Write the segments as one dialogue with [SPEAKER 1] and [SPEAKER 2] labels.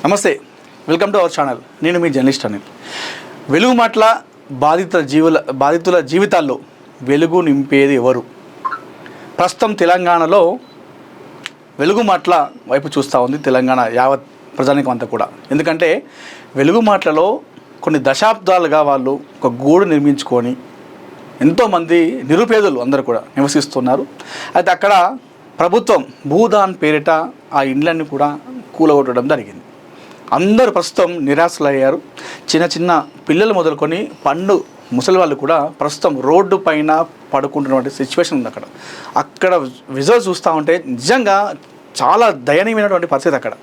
[SPEAKER 1] నమస్తే, welcome to our channel. నేను మీ journalist Anil. వెలుగు మాటల బాధితుల జీవితాల్లో వెలుగు నింపేది ఎవరు? ప్రస్తుతం తెలంగాణలో వెలుగు మాటల వైపు చూస్తూ ఉంది తెలంగాణ యావత్ ప్రజానికం అంతా కూడా. ఎందుకంటే వెలుగు మాటలలో కొన్ని దశాబ్దాలుగా వాళ్ళు ఒక గూడు నిర్మించుకొని ఎంతోమంది నిరుపేదలు అందరూ కూడా నివసిస్తున్నారు. అయితే అక్కడ ప్రభుత్వం భూదాన్ పేరిట ఆ ఇండ్లన్నీ కూడా కూలగొట్టడం జరిగింది. అందరూ ప్రస్తుతం నిరాశలయ్యారు. చిన్న చిన్న పిల్లలు మొదలుకొని ముసలి వాళ్ళు కూడా ప్రస్తుతం రోడ్డు పైన పడుకుంటున్నటువంటి సిచ్యువేషన్ ఉంది. అక్కడ విజువల్ చూస్తూ ఉంటే నిజంగా చాలా దయనీయమైనటువంటి పరిస్థితి. అక్కడ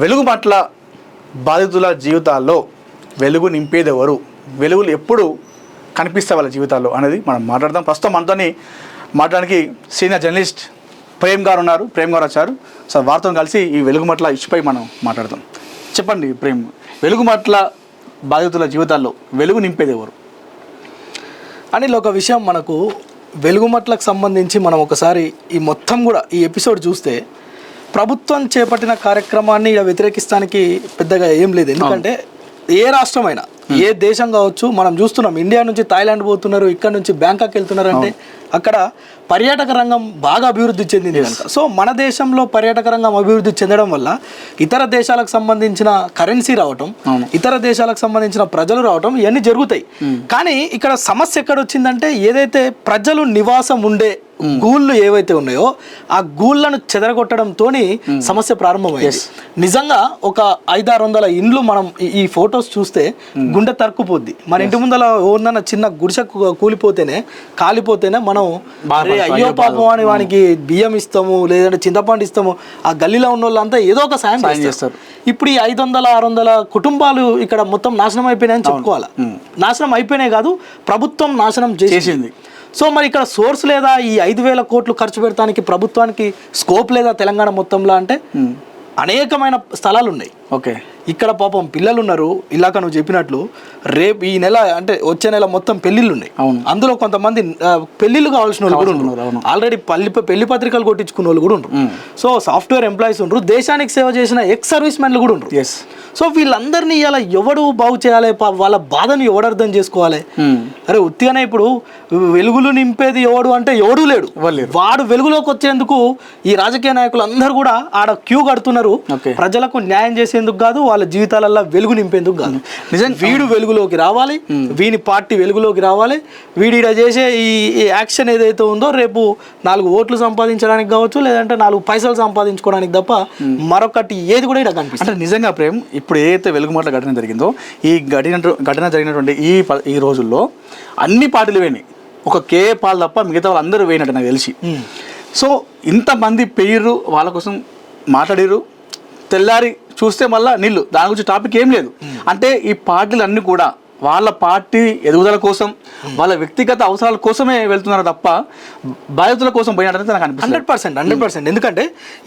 [SPEAKER 1] వెలుగు మాటల బాధితుల జీవితాల్లో వెలుగు నింపేది ఎవరు, వెలుగులు ఎప్పుడు కనిపిస్తాయి వాళ్ళ జీవితాల్లో అనేది మనం మాట్లాడదాం. ప్రస్తుతం మనతోని మాట్లాడడానికి సీనియర్ జర్నలిస్ట్ ప్రేమ్ గారు ఉన్నారు. ప్రేమ్ గారు వచ్చారు. సో వారితో కలిసి ఈ వెలుగు మాటల ఇష్యూపై మనం మాట్లాడదాం. చెప్పండి ప్రేమ్, వెలుగు మాటల బాధితుల జీవితాల్లో వెలుగు నింపేది ఎవరు?
[SPEAKER 2] అనిల్, ఒక విషయం, మనకు వెలుగుమట్లకు సంబంధించి మనం ఒకసారి ఈ మొత్తం కూడా ఈ ఎపిసోడ్ చూస్తే ప్రభుత్వం చేపట్టిన కార్యక్రమాన్ని ఇలా వ్యతిరేకిస్తానికి పెద్దగా ఏం లేదు. ఎందుకంటే ఏ రాష్ట్రమైనా ఏ దేశం కావచ్చు, మనం చూస్తున్నాం ఇండియా నుంచి థాయిలాండ్ పోతున్నారు, ఇక్కడ నుంచి బ్యాంకాక్ వెళ్తున్నారు. అంటే అక్కడ పర్యాటక రంగం బాగా అభివృద్ధి చెందింది కనుక. సో మన దేశంలో పర్యాటక రంగం అభివృద్ధి చెందడం వల్ల ఇతర దేశాలకు సంబంధించిన కరెన్సీ రావటం, ఇతర దేశాలకు సంబంధించిన ప్రజలు రావటం, ఇవన్నీ జరుగుతాయి. కానీ ఇక్కడ సమస్య ఎక్కడ వచ్చిందంటే, ఏదైతే ప్రజలు నివాసం ఉండే గూళ్ళు ఏవైతే ఉన్నాయో ఆ గూళ్ళను చెదరగొట్టడంతో సమస్య ప్రారంభమైంది. నిజంగా ఒక 500-600 ఇండ్లు మనం ఈ ఫొటోస్ చూస్తే గుండె తరుక్కుపోద్ది. మన ఇంటి ముందర ఉన్న చిన్న గుడిసె కాలిపోతేనే మనం అయ్యో పాపం అని వానికి బియ్యం ఇస్తాము, లేదంటే చింతపండు ఇస్తాము. ఆ గల్లీలో ఉన్న వాళ్ళంతా ఏదో ఒక సాయం చేస్తారు. ఇప్పుడు ఈ 500-600 కుటుంబాలు ఇక్కడ మొత్తం నాశనం అయిపోయినాయని చెప్పుకోవాలి. నాశనం అయిపోయినాయి కాదు, ప్రభుత్వం నాశనం చేసింది. సో మరి ఇక్కడ సోర్స్ లేదా? ఈ 5,000 కోట్లు ఖర్చు పెడతానికి ప్రభుత్వానికి స్కోప్ లేదా తెలంగాణ మొత్తంలో? అంటే అనేకమైన స్థలాలు ఉన్నాయి.
[SPEAKER 1] ఓకే,
[SPEAKER 2] ఇక్కడ పాపం పిల్లలు ఉన్నారు. ఇలాగ నువ్వు చెప్పినట్లు రేపు ఈ నెల అంటే వచ్చే నెల మొత్తం పెళ్లిళ్ళు ఉన్నాయి. అందులో కొంతమంది పెళ్లిళ్ళు కావాల్సిన వాళ్ళు కూడా ఉన్నారు. ఆల్రెడీ పెళ్లి పత్రికలు కొట్టించుకున్న వాళ్ళు కూడా ఉన్నారు. సో సాఫ్ట్వేర్ ఎంప్లాయీస్ ఉండరు, దేశానికి సేవ చేసిన ఎక్స్ సర్వీస్ మెన్లు కూడా ఉండరు. సో వీళ్ళందరినీ ఇలా ఎవడు బాగు చేయాలి? వాళ్ళ బాధను ఎవడు అర్థం చేసుకోవాలి? అరే ఉత్తిగానే ఇప్పుడు వెలుగులు నింపేది ఎవడు అంటే ఎవడూ లేడు. వాడు వెలుగులోకి వచ్చేందుకు ఈ రాజకీయ నాయకులు అందరూ కూడా ఆడ క్యూ కడుతున్నారు. ప్రజలకు న్యాయం చేసేందుకు కాదు, వాళ్ళ జీవితాలలో వెలుగు నింపేందుకు కాదు. నిజంగా వీడు వెలుగులోకి రావాలి, వీని పార్టీ వెలుగులోకి రావాలి. వీడి చేసే ఈ యాక్షన్ ఏదైతే ఉందో రేపు 4 ఓట్లు సంపాదించడానికి కావచ్చు, లేదంటే 4 పైసలు సంపాదించుకోవడానికి తప్ప మరొకటి ఏది కూడా ఇక్కడ కనిపిస్తుంది.
[SPEAKER 1] అంటే నిజంగా ప్రేమ్, ఇప్పుడు ఏదైతే వెలుగు మాటల ఘటన జరిగిందో, ఈ ఘటన జరిగినటువంటి ఈ రోజుల్లో అన్ని పార్టీలు పోయినాయి. ఒక కేఏ పాల్ తప్ప మిగతా వాళ్ళందరూ పోయినట్టు నాకు తెలిసి. సో ఇంతమంది పెయ్యరు, వాళ్ళ కోసం మాట్లాడిరు, తెల్లారి చూస్తే మళ్ళీ నీళ్ళు, దాని గురించి టాపిక్ ఏం లేదు. అంటే ఈ పార్టీలు అన్నీ కూడా వాళ్ళ పార్టీ ఎదుగుదల కోసం, వాళ్ళ వ్యక్తిగత అవసరాల కోసమే వెళ్తున్నారు తప్ప బాధితుల కోసం పోయినట్టు నాకు అనిపిస్తుంది.
[SPEAKER 2] 100%. ఎందుకంటే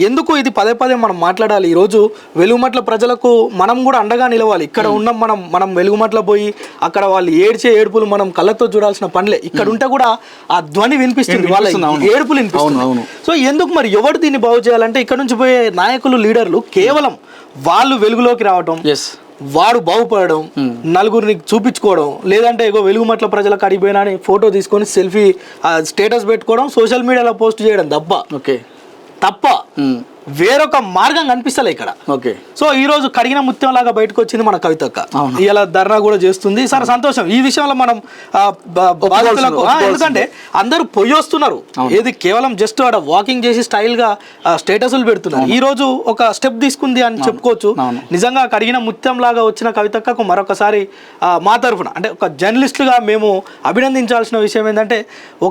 [SPEAKER 2] ఎందుకు ఇది పదే మనం మాట్లాడాలి. ఈరోజు వెలుగుమట్ల ప్రజలకు మనం కూడా అండగా నిలవాలి. ఇక్కడ ఉన్న మనం వెలుగుమట్ల పోయి అక్కడ వాళ్ళు ఏడ్చే ఏడుపులు మనం కళ్ళతో చూడాల్సిన పనిలే. ఇక్కడ ఉంటే కూడా ఆ ధ్వని వినిపిస్తుంది, వాళ్ళ ఏడుపులు వినిపిస్తుంది. సో ఎందుకు మరి ఎవరు దీన్ని బాగు చేయాలంటే, ఇక్కడ నుంచి పోయే నాయకులు, లీడర్లు కేవలం వాళ్ళు వెలుగులోకి రావటం, వాడు బాగుపడడం, నలుగురిని చూపించుకోవడం, లేదంటే ఏగో వెలుగుమట్ల ప్రజలకు అడిగిపోయినా అని ఫోటో తీసుకొని సెల్ఫీ స్టేటస్ పెట్టుకోవడం, సోషల్ మీడియాలో పోస్ట్ చేయడం తప్ప వేరొక మార్గం కనిపిస్తలే ఇక్కడ.
[SPEAKER 1] ఓకే,
[SPEAKER 2] సో ఈ రోజు కడిగిన ముత్యం లాగా బయటకు వచ్చింది మన కవితక్క. ఇలా ధర్నా కూడా చేస్తుంది. సరే, సంతోషం. ఈ విషయంలో మనం బాధితులకు, ఎందుకంటే అందరూ పొయ్యి వస్తున్నారు, ఏది కేవలం జస్ట్ ఆడ వాకింగ్ చేసి స్టైల్ గా స్టేటస్లు పెడుతున్నారు. ఈ రోజు ఒక స్టెప్ తీసుకుంది అని చెప్పుకోవచ్చు. నిజంగా కడిగిన ముత్యం లాగా వచ్చిన కవితక్కకు మరొకసారి మా తరఫున, అంటే ఒక జర్నలిస్టుగా మేము అభినందించాల్సిన విషయం ఏంటంటే,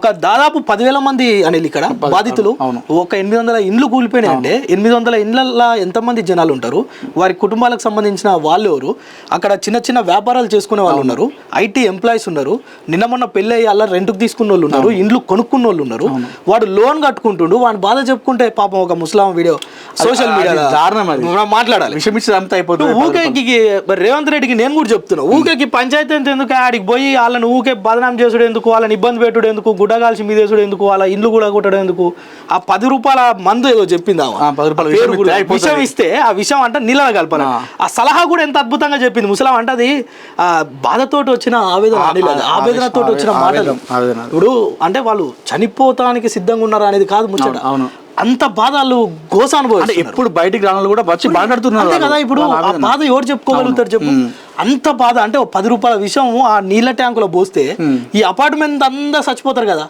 [SPEAKER 2] ఒక దాదాపు 10,000 మంది అనిల్ ఇక్కడ బాధితులు, ఒక 800 ఇండ్లు కూలిపోయినాయి. అంటే 800 ఇండ్లల్లో ఎంతమంది జనాలు ఉంటారు, వారి కుటుంబాలకు సంబంధించిన వాళ్ళు ఎవరు, అక్కడ చిన్న చిన్న వ్యాపారాలు చేసుకునే వాళ్ళు ఉన్నారు, ఐటీ ఎంప్లాయీస్ ఉన్నారు, నిన్న మొన్న పెళ్ళి అయ్యి అలా రెంట్కి తీసుకున్న వాళ్ళు ఉన్నారు, ఇండ్లు కొనుక్కున్న వాళ్ళు ఉన్నారు. వాడు లోన్ కట్టుకుంటుండు, వాడిని బాధ చెప్పుకుంటే పాపం ఒక ముస్లాం వీడియో సోషల్ మీడియా మాట్లాడాలి. ఊకే రేవంత్ రెడ్డికి నేను కూడా చెప్తున్నా, ఊకేకి పంచాయతీ ఎందుకు, ఆడికి పోయి వాళ్ళని ఊకే బదనాం చేసుడు ఎందుకు, వాళ్ళని ఇబ్బంది పెట్టుడు ఎందుకు, గుడ్డగాల్సి మీదేసుడు ఎందుకు, వాళ్ళ ఇండ్లు కూడా కొట్టడం ఎందుకు, ఆ 10 రూపాయల మందు ఏదో చెప్పిందామా
[SPEAKER 1] రూపాయల
[SPEAKER 2] పేరు కూడా విషయం ఇస్తే ఆ విషయం అంటే నీళ్ళ కలపాలి. ఆ సలహా కూడా ఎంత అద్భుతంగా చెప్పింది ముసలాం. అంటే అది బాధతోటి వచ్చిన ఆవేదనతో వచ్చిన మాటలు. ఇప్పుడు అంటే వాళ్ళు చనిపోతానికి సిద్ధంగా ఉన్నారా అనేది కాదు ముచ్చట.
[SPEAKER 1] అవును,
[SPEAKER 2] అంత బాధ వాళ్ళు గోస అనుభవం.
[SPEAKER 1] ఎప్పుడు బయటికి రావాలి కూడా వచ్చి మాట్లాడుతున్నారు
[SPEAKER 2] కదా. ఇప్పుడు ఆ బాధ ఎవరు చెప్పుకోగలుగుతారు చెప్పు? అంత బాధ అంటే 10 రూపాయల విషయం ఆ నీళ్ళ ట్యాంకులో పోస్తే ఈ అపార్ట్మెంట్ అంతా చచ్చిపోతారు కదా.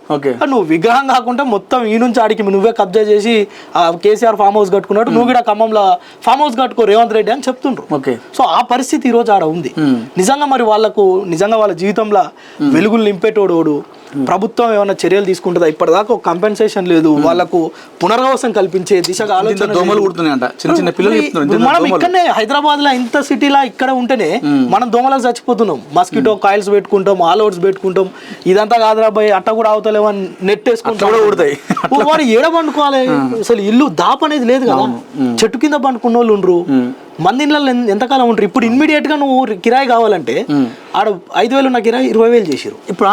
[SPEAKER 2] నువ్వు విగ్రహం కాకుండా మొత్తం ఈ నుంచి ఆడికి నువ్వే కబ్జా చేసి కేసీఆర్ ఫామ్ హౌస్ కట్టుకున్నట్టు నువ్వు కూడా ఖమ్మంలో ఫామ్ హౌస్ కట్టుకో రేవంత్ రెడ్డి అని చెప్తుండ్రు. సో ఆ పరిస్థితి ఈ రోజు ఆడ ఉంది. నిజంగా మరి వాళ్ళకు నిజంగా వాళ్ళ జీవితంలో వెలుగులు నింపేటోడు ప్రభుత్వం ఏమైనా చర్యలు తీసుకుంటుందా? ఇప్పటిదాకా ఒక కంపెన్సేషన్ లేదు, వాళ్ళకు పునరావాసం కల్పించే దిశగా ఆలోచన.
[SPEAKER 1] దోమలు కుడుతున్నాయంట చిన్న చిన్న పిల్లలు.
[SPEAKER 2] మనం ఇక్కడనే హైదరాబాద్ లో ఇంత సిటీలా ఇక్కడ ఉంటేనే మనం దోమలకు చచ్చిపోతున్నాం. మస్కిటో కాయిల్స్ పెట్టుకుంటాం, ఆల్ అవుట్స్ పెట్టుకుంటాం. ఇదంతా కాదురా బాయ్ అట్ట కూడా అవుతలేమని నెట్ వేసుకుంటాం. వాడు ఏడ పండుకోవాలి? అసలు ఇల్లు దాపు అనేది లేదు కదా. చెట్టు కింద పండుకున్న వాళ్ళు ఉండరు. మంది ఇళ్ళలో ఎంతకాలం ఉంటారు? ఇప్పుడు ఇమ్మీడియట్ గా నువ్వు కిరాయి కావాలంటే ఆడ 5,000 ఉన్న కిరాయి 20,000 చేసారు. ఇప్పుడు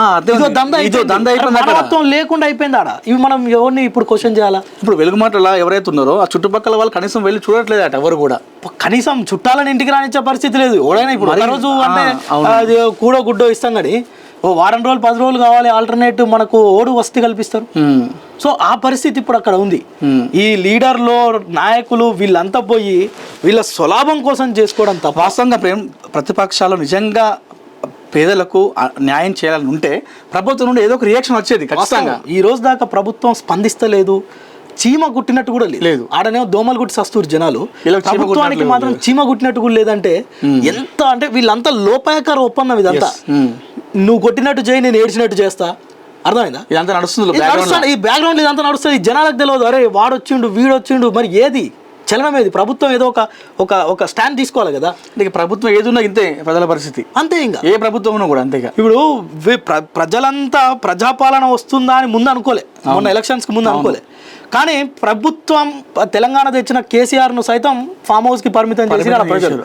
[SPEAKER 2] మానవత్వం లేకుండా అయిపోయింది ఆడ. ఇవి మనం ఎవరిని ఇప్పుడు క్వశ్చన్ చేయాలా?
[SPEAKER 1] ఇప్పుడు వెలుగుమాటలా ఎవరైతే ఉన్నారో ఆ చుట్టుపక్కల వాళ్ళు కనీసం వెళ్ళి చూడట్లేదు అట ఎవరు కూడా.
[SPEAKER 2] కనీసం చుట్టాలని ఇంటికి రానిచ్చే పరిస్థితి లేదు. ఎవడైనా ఇప్పుడు ఒక రోజు అంటే అది కూడో గుడ్డో ఇస్తాం కానీ ఓ వారం రోజులు 10 రోజులు కావాలి ఆల్టర్నేటివ్ మనకు ఓడు వసతి కల్పిస్తారు. సో ఆ పరిస్థితి ఇప్పుడు అక్కడ ఉంది. ఈ లీడర్లు నాయకులు వీళ్ళంతా పోయి వీళ్ళ స్వలాభం కోసం చేసుకోవడం తప్ప.
[SPEAKER 1] వాస్తవంగా ప్రతిపక్షాలు నిజంగా పేదలకు న్యాయం చేయాలని ఉంటే ప్రభుత్వం నుండి ఏదో ఒక రియాక్షన్ వచ్చేది ఖచ్చితంగా.
[SPEAKER 2] ఈ రోజు దాకా ప్రభుత్వం స్పందిస్తలేదు. చీమ గుట్టినట్టు కూడా లేదు. ఆడనేమో దోమలు గుట్టి సస్తూరు జనాలు, ప్రభుత్వానికి మాత్రం చీమ గుట్టినట్టు కూడా లేదంటే ఎంత అంటే వీళ్ళంతా లోపాయకార ఒప్పందం ఇదంతా. నువ్వు కొట్టినట్టు చేయి, నేను ఏడ్చినట్టు చేస్తా. అర్థమైందా?
[SPEAKER 1] ఇదంతా నడుస్తుంది.
[SPEAKER 2] ఈ బ్యాక్గ్రౌండ్ ఇదంతా నడుస్తుంది. జనాలకు తెలియదు అరే వాడొచ్చిండు వీడొచ్చిండు. మరి ఏది చలనం ఏది? ప్రభుత్వం ఏదో ఒక స్టాండ్ తీసుకోవాలి కదా.
[SPEAKER 1] ప్రభుత్వం ఏదున్నా ఇంతే ప్రజల పరిస్థితి అంతే. ఇంకా ఏ ప్రభుత్వం కూడా అంతేగా.
[SPEAKER 2] ఇప్పుడు ప్రజలంతా ప్రజాపాలన వస్తుందా అని ముందు అనుకోలే, మొన్న ఎలక్షన్స్ కి ముందు అనుకోలే. కానీ ప్రభుత్వం తెలంగాణ తెచ్చిన కేసీఆర్ ను సైతం ఫామ్ హౌస్ కి పరిమితం చేసి ప్రజలు.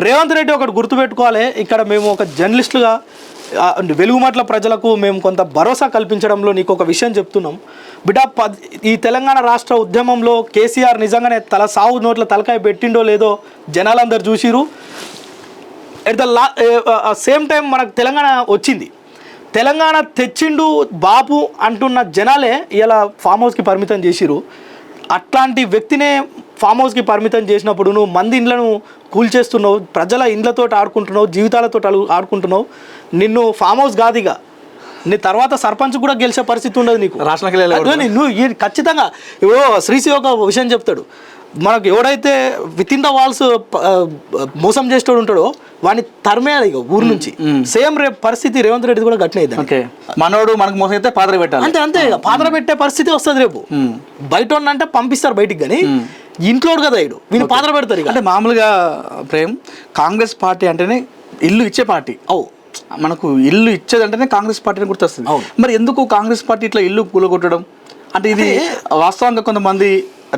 [SPEAKER 2] రేవంత్ రెడ్డి ఒకటి గుర్తుపెట్టుకోవాలి. ఇక్కడ మేము ఒక జర్నలిస్టుగా వెలుగుమట్ల ప్రజలకు మేము కొంత భరోసా కల్పించడంలో నీకు ఒక విషయం చెప్తున్నాం బిడ్డ. ఈ తెలంగాణ రాష్ట్ర ఉద్యమంలో కేసీఆర్ నిజంగానే సావు నోట్ల తలకాయ పెట్టిండో లేదో జనాలందరూ చూసిరు. ఎట్ ద సేమ్ టైం మనకు తెలంగాణ వచ్చింది. తెలంగాణ తెచ్చిండు బాపు అంటున్న జనాలే ఇలా ఫామ్ హౌస్కి పరిమితం చేసిరు. అట్లాంటి వ్యక్తినే ఫామ్ హౌస్కి పరిమితం చేసినప్పుడు నువ్వు మంది ఇండ్లను కూల్చేస్తున్నావు, ప్రజల ఇండ్లతో ఆడుకుంటున్నావు, జీవితాలతో ఆడుకుంటున్నావు. నిన్ను ఫామ్ హౌస్ కాదుగా, నీ తర్వాత సర్పంచ్ కూడా గెలిచే పరిస్థితి ఉండదు నీకు. రాష్ట్రానికి నువ్వు ఖచ్చితంగా శ్రీశ్రీ ఒక విషయం చెప్తాడు. మనకు ఎవడైతే విత్ ఇన్ ద వాల్స్ మోసం చేసేవాడు ఉంటాడో వాడిని తరిమేయాలి ఇక ఊరు నుంచి. సేమ్ రేపు పరిస్థితి రేవంత్ రెడ్డి కూడా గట్టిన అయితే
[SPEAKER 1] మనోడు మనకు మోసం అయితే పాత్ర పెట్టాలి.
[SPEAKER 2] అంతే ఇక పాత్ర పెట్టే పరిస్థితి వస్తుంది రేపు. బయట అంటే పంపిస్తారు బయటికి, కానీ ఇంట్లో కదా ఇడు వీళ్ళు పాత్ర పెడతారు.
[SPEAKER 1] అంటే మామూలుగా ప్రేమ్ కాంగ్రెస్ పార్టీ అంటేనే ఇల్లు ఇచ్చే పార్టీ. మనకు ఇల్లు ఇచ్చేదంటేనే కాంగ్రెస్ పార్టీని గుర్తొస్తుంది. మరి ఎందుకు కాంగ్రెస్ పార్టీ ఇట్లా ఇల్లు కూలగొట్టడం? అంటే ఇది వాస్తవంగా కొంతమంది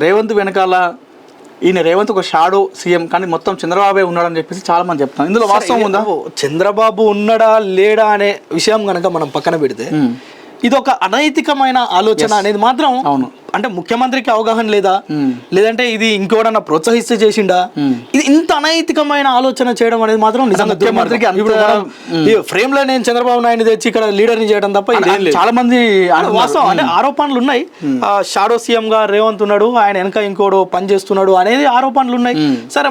[SPEAKER 1] రేవంత్ వెనకాల ఈయన రేవంత్ ఒక షాడో సీఎం కానీ మొత్తం చంద్రబాబే ఉన్నాడని చెప్పేసి చాలా మంది చెప్తాను. ఇందులో వాస్తవం ఉందా?
[SPEAKER 2] చంద్రబాబు ఉన్నాడా లేడా అనే విషయం కనుక మనం పక్కన పెడితే ఇది ఒక అనైతికమైన ఆలోచన అనేది మాత్రం అవును. అంటే ముఖ్యమంత్రికి అవగాహన లేదా, లేదంటే ఇది ఇంకోడన్నా ప్రోత్సహిస్తే చేసిండా? ఇది ఇంత అనైతికమైన ఆలోచన చేయడం అనేది మాత్రం నిజంగా ముఖ్యమంత్రికి ఫ్రేమ్ లో నేను చంద్రబాబు నాయుడు తెచ్చి ఇక్కడ లీడర్ ని చేయడం తప్ప
[SPEAKER 1] చాలా మంది
[SPEAKER 2] వాస్తవం అంటే ఆరోపణలు ఉన్నాయి. షాడో సీఎం గా రేవంత్ ఉన్నాడు, ఆయన వెనక ఇంకోడు పని చేస్తున్నాడు అనేది ఆరోపణలు ఉన్నాయి. సరే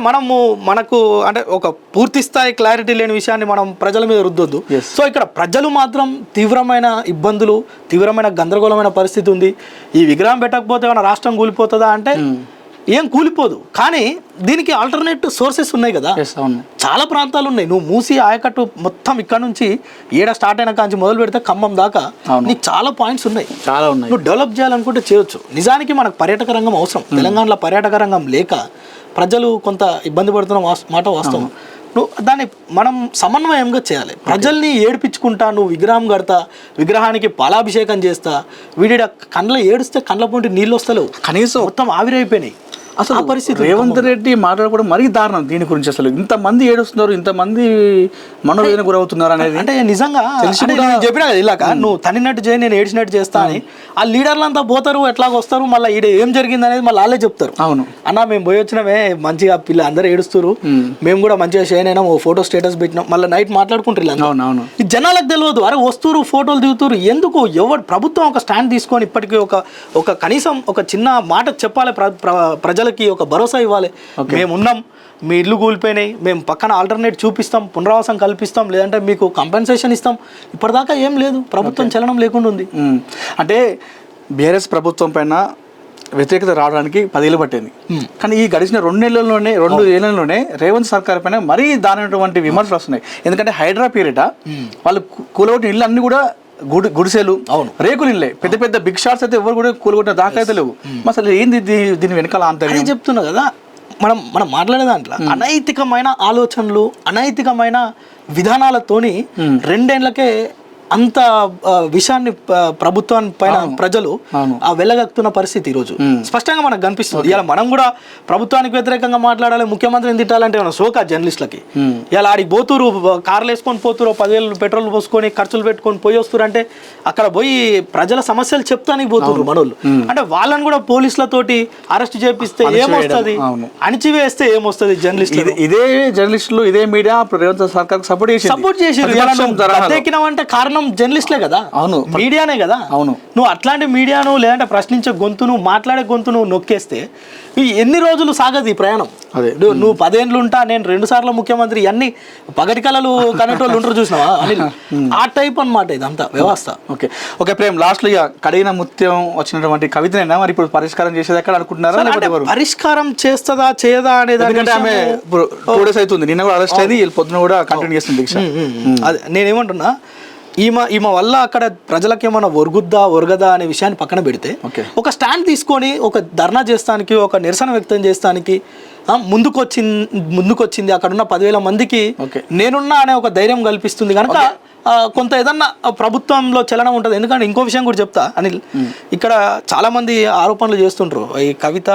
[SPEAKER 2] మనకు అంటే ఒక పూర్తి స్థాయి క్లారిటీ లేని విషయాన్ని మనం ప్రజల మీద రుద్దొద్దు. సో ఇక్కడ ప్రజలు మాత్రం తీవ్రమైన ఇబ్బందులు, తీవ్రమైన గందరగోళమైన పరిస్థితి ఉంది. ఈ విగ్రహం పెట్టకపోతే ఏమైనా రాష్ట్రం కూలిపోతుందా అంటే ఏం కూలిపోదు. కానీ దీనికి ఆల్టర్నేటివ్ సోర్సెస్ ఉన్నాయి కదా, చాలా ప్రాంతాలు ఉన్నాయి. నువ్వు మూసి ఆయకట్టు మొత్తం ఇక్కడ నుంచి ఏడ స్టార్ట్ అయిన కాంచి మొదలు పెడితే ఖమ్మం దాకా నీకు చాలా పాయింట్స్ ఉన్నాయి. నువ్వు డెవలప్ చేయాలనుకుంటే చేయొచ్చు. నిజానికి మనకు పర్యాటక రంగం అవసరం. తెలంగాణలో పర్యాటక రంగం లేక ప్రజలు కొంత ఇబ్బంది పడుతున్న మాట వాస్తవం. నువ్వు దాన్ని మనం సమన్వయంగా చేయాలి. ప్రజల్ని ఏడిపించుకుంటా నువ్వు విగ్రహం కడతా, విగ్రహానికి పాలాభిషేకం చేస్తా, వీడి కండ్ల ఏడుస్తే కండ్ల పొంటి నీళ్ళు వస్తలేవు, కనీసం మొత్తం ఆవిరైపోయినాయి.
[SPEAKER 1] అసలు రేవంత్ రెడ్డి మాట్లాడుకోవడం మరీ దారుణం దీని గురించి. అసలు ఇంతమంది ఏడుస్తున్నారు, ఇంతమంది మనోవేదన గురవుతున్నారు అనేది.
[SPEAKER 2] అంటే నిజంగా చెప్పినా కదా ఇలాక నువ్వు తనినట్టు చేయి నేను ఏడ్చినట్టు చేస్తా అని. ఆ లీడర్లు అంతా పోతారు, ఎట్లాగ వస్తారు, మళ్ళీ ఈడ ఏం జరిగింది అనేది మళ్ళీ వాళ్ళే చెప్తారు.
[SPEAKER 1] అవును
[SPEAKER 2] అన్న మేము పోయి వచ్చినామే మంచిగా పిల్ల అందరూ ఏడుస్తారు, మేము కూడా మంచిగా షేర్ అయినా ఓ ఫోటో స్టేటస్ పెట్టినాం, మళ్ళీ నైట్ మాట్లాడుకుంటారు.
[SPEAKER 1] అవును
[SPEAKER 2] ఈ జనాలకు తెలియదు. అరే వస్తురు ఫోటోలు దిగుతారు ఎందుకు? ఎవరు ప్రభుత్వం ఒక స్టాండ్ తీసుకొని ఇప్పటికీ ఒక కనీసం ఒక చిన్న మాట చెప్పాలి, ప్రజలకి ఒక భరోసా ఇవ్వాలి. మేము ఉన్నాం, మీ ఇల్లు కూలిపోయినాయి, మేము పక్కన ఆల్టర్నేట్ చూపిస్తాం, పునరావాసం కల్పిస్తాం, లేదంటే మీకు కంపెన్సేషన్ ఇస్తాం. ఇప్పటిదాకా ఏం లేదు, ప్రభుత్వం చలనం లేకుండా ఉంది.
[SPEAKER 1] అంటే బీఆర్ఎస్ ప్రభుత్వం పైన వ్యతిరేకత రావడానికి 10 ఏళ్ళు పట్టింది. కానీ ఈ గడిచిన 2 ఏళ్లలోనే రేవంత్ సర్కార్ పైన మరీ దానటువంటి విమర్శలు వస్తున్నాయి. ఎందుకంటే హైడ్రా పీరియడ్ వాళ్ళు కూలగొట్టిన ఇల్లు అన్ని కూడా గుడిసెలు, రేకులు ఇల్లే, పెద్ద పెద్ద బిగ్ షాట్స్ అయితే ఎవరు కూడా కూలగొట్టిన దాకా అయితే లేవు. అసలు ఏంది దీని వెనకాల అంతర్యం
[SPEAKER 2] చెప్తున్నా కదా. మనం మాట్లాడే దాంట్లో అనైతికమైన ఆలోచనలు, అనైతికమైన విధానాలతోని 2 ఏళ్లకే అంత విషయాన్ని ప్రభుత్వాన్ని పైన ప్రజలు వెళ్ళగక్కుతున్న పరిస్థితి ఈరోజు స్పష్టంగా మనకు కనిపిస్తుంది. ఇలా మనం కూడా ప్రభుత్వానికి వ్యతిరేకంగా మాట్లాడాలి, ముఖ్యమంత్రిని తిట్టాలంటే మన సోకా జర్నలిస్టులకి. ఇలా ఆడికి పోతురు, కార్లు వేసుకొని పోతురు, 10,000 పెట్రోల్ పోసుకొని ఖర్చులు పెట్టుకొని పోయి వస్తురు అంటే అక్కడ పోయి ప్రజల సమస్యలు చెప్తానికి పోతున్నారు మనోళ్ళు. అంటే వాళ్ళని కూడా పోలీసులతోటి అరెస్ట్ చేపిస్తే ఏమొస్తుంది, అణిచివేస్తే ఏమొస్తుంది? జర్నలిస్టులు,
[SPEAKER 1] ఇదే జర్నలిస్టులు, ఇదే మీడియా రేవంత్ సర్కార్ సపోర్ట్ చేసి
[SPEAKER 2] అంటే కారణం జర్నలిస్ట్లే కదా.
[SPEAKER 1] అవును,
[SPEAKER 2] మీడియానే కదా.
[SPEAKER 1] అవును,
[SPEAKER 2] నువ్వు అట్లాంటి మీడియాను లేదంటే ప్రశ్నించే గొంతును, మాట్లాడే గొంతును నొక్కేస్తే ఎన్ని రోజులు సాగదు ఈ ప్రయాణం? నువ్వు 10 ఏళ్ళు ఉంటా, నేను 2 సార్లు ముఖ్యమంత్రి, అన్ని పగటి కళలు కనేటోళ్ళు ఉంటారు చూసినావా అనిల్? ఆ టైప్ అన్నమాట ఇదంతా వ్యవస్థ.
[SPEAKER 1] ఓకే ప్రేమ్, లాస్ట్ లో కడిగిన ముత్యం వచ్చినటువంటి కవితనైనా మరి ఇప్పుడు పరిష్కారం చేసేది ఎక్కడ అనుకుంటున్నారా?
[SPEAKER 2] పరిష్కారం చేస్తుందా చేయదా అనేది
[SPEAKER 1] ఆమె 2 days అవుతుంది, నిన్న కూడా అరెస్ట్ అయింది, పొద్దున కూడా కంటిన్యూ చేస్తుంది.
[SPEAKER 2] అదే నేనేమంటున్నా, ఈమె వల్ల అక్కడ ప్రజలకు ఏమైనా ఒరగదా అనే విషయాన్ని పక్కన పెడితే ఒక స్టాండ్ తీసుకొని ఒక ధర్నా చేస్తానికి, ఒక నిరసన వ్యక్తం చేస్తానికి ముందుకొచ్చింది. అక్కడ ఉన్న 10,000 మందికి నేనున్నా అనే ఒక ధైర్యం కల్పిస్తుంది కనుక కొంత ఏదన్నా ప్రభుత్వంలో చలనం ఉంటుంది. ఎందుకంటే ఇంకో విషయం కూడా చెప్తా అనిల్, ఇక్కడ చాలా మంది ఆరోపణలు చేస్తుంటారు ఈ కవిత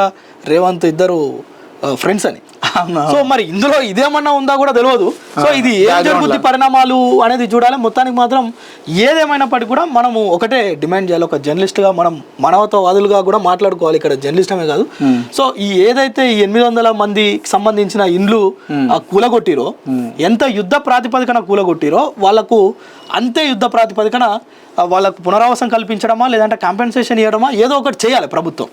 [SPEAKER 2] రేవంత్ ఇద్దరు ఫ్రెండ్స్ అని. సో మరి ఇందులో ఇదేమన్నా ఉందా కూడా తెలియదు. సో ఇది ఏం జరుగుద్ది పరిణామాలు అనేది చూడాలి. మొత్తానికి మాత్రం ఏదేమైనప్పటికీ కూడా మనము ఒకటే డిమాండ్ చేయాలి, ఒక జర్నలిస్ట్గా మనం మానవతావాదులుగా కూడా మాట్లాడుకోవాలి. ఇక్కడ జర్నలిస్టమే కాదు. సో ఏదైతే ఈ 800 మందికి సంబంధించిన ఇండ్లు కూలగొట్టిరో, ఎంత యుద్ధ ప్రాతిపదికన కూలగొట్టిరో వాళ్ళకు అంతే యుద్ధ ప్రాతిపదికన వాళ్ళకు పునరావాసం కల్పించడమా లేదంటే కాంపెన్సేషన్ ఇవ్వడమా ఏదో ఒకటి చేయాలి ప్రభుత్వం.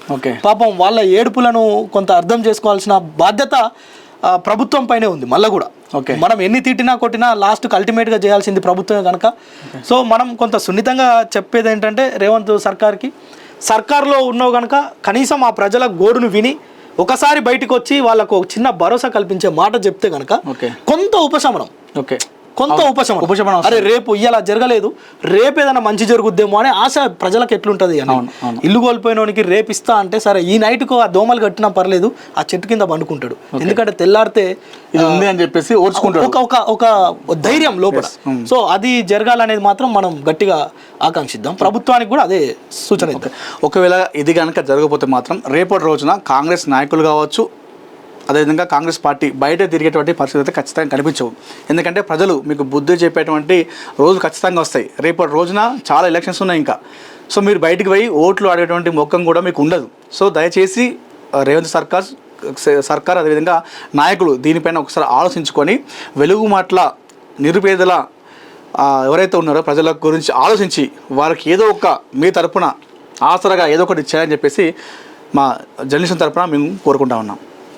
[SPEAKER 2] పాపం వాళ్ళ ఏడుపులను కొంత అర్థం చేసుకోవాల్సిన బాధ్యత ప్రభుత్వం పైనే ఉంది. మళ్ళీ కూడా మనం ఎన్ని తిట్టినా కొట్టినా లాస్ట్కి అల్టిమేట్గా చేయాల్సింది ప్రభుత్వమే కనుక. సో మనం కొంత సున్నితంగా చెప్పేది ఏంటంటే రేవంత్ సర్కార్లో ఉన్నావు కనుక కనీసం ఆ ప్రజల గోడును విని ఒకసారి బయటకు వచ్చి వాళ్ళకు చిన్న భరోసా కల్పించే మాట చెప్తే కనుక కొంత ఉపశమనం అరే రేపు ఇలా జరగలేదు, రేపు ఏదైనా మంచి జరుగుద్దేమో అనే ఆశ ప్రజలకు ఎట్లుంటది అని. ఇల్లు కోల్పోయినోనికి రేపు ఇస్తా అంటే సరే ఈ నైట్కు ఆ దోమలు కట్టినా పర్లేదు, ఆ చెట్టు కింద పండుకుంటాడు. ఎందుకంటే తెల్లారితే
[SPEAKER 1] ఇది ఉంది అని చెప్పేసి
[SPEAKER 2] ఒక ధైర్యం లోపల. సో అది జరగాలనేది మాత్రం మనం గట్టిగా ఆకాంక్షిద్దాం. ప్రభుత్వానికి కూడా అదే సూచన.
[SPEAKER 1] ఒకవేళ ఇది కనుక జరగకపోతే మాత్రం రేపటి రోజున కాంగ్రెస్ నాయకులు కావచ్చు, అదేవిధంగా కాంగ్రెస్ పార్టీ బయట తిరిగేటువంటి పరిస్థితి అయితే ఖచ్చితంగా కనిపించవు. ఎందుకంటే ప్రజలు మీకు బుద్ధి చెప్పేటువంటి రోజులు ఖచ్చితంగా వస్తాయి. రేపటి రోజున చాలా ఎలక్షన్స్ ఉన్నాయి ఇంకా. సో మీరు బయటికి పోయి ఓట్లు ఆడేటువంటి మొక్కం కూడా మీకు ఉండదు. సో దయచేసి రేవంత్ సర్కార్ అదేవిధంగా నాయకులు దీనిపైన ఒకసారి ఆలోచించుకొని వెలుగు మాటల నిరుపేదల ఎవరైతే ఉన్నారో ప్రజల గురించి ఆలోచించి వారికి ఏదో ఒక మీ తరపున ఆసరగా ఏదో ఒకటి చేయాలని చెప్పేసి మా జర్నలిస్టుల తరపున మేము కోరుకుంటా ఉన్నాం.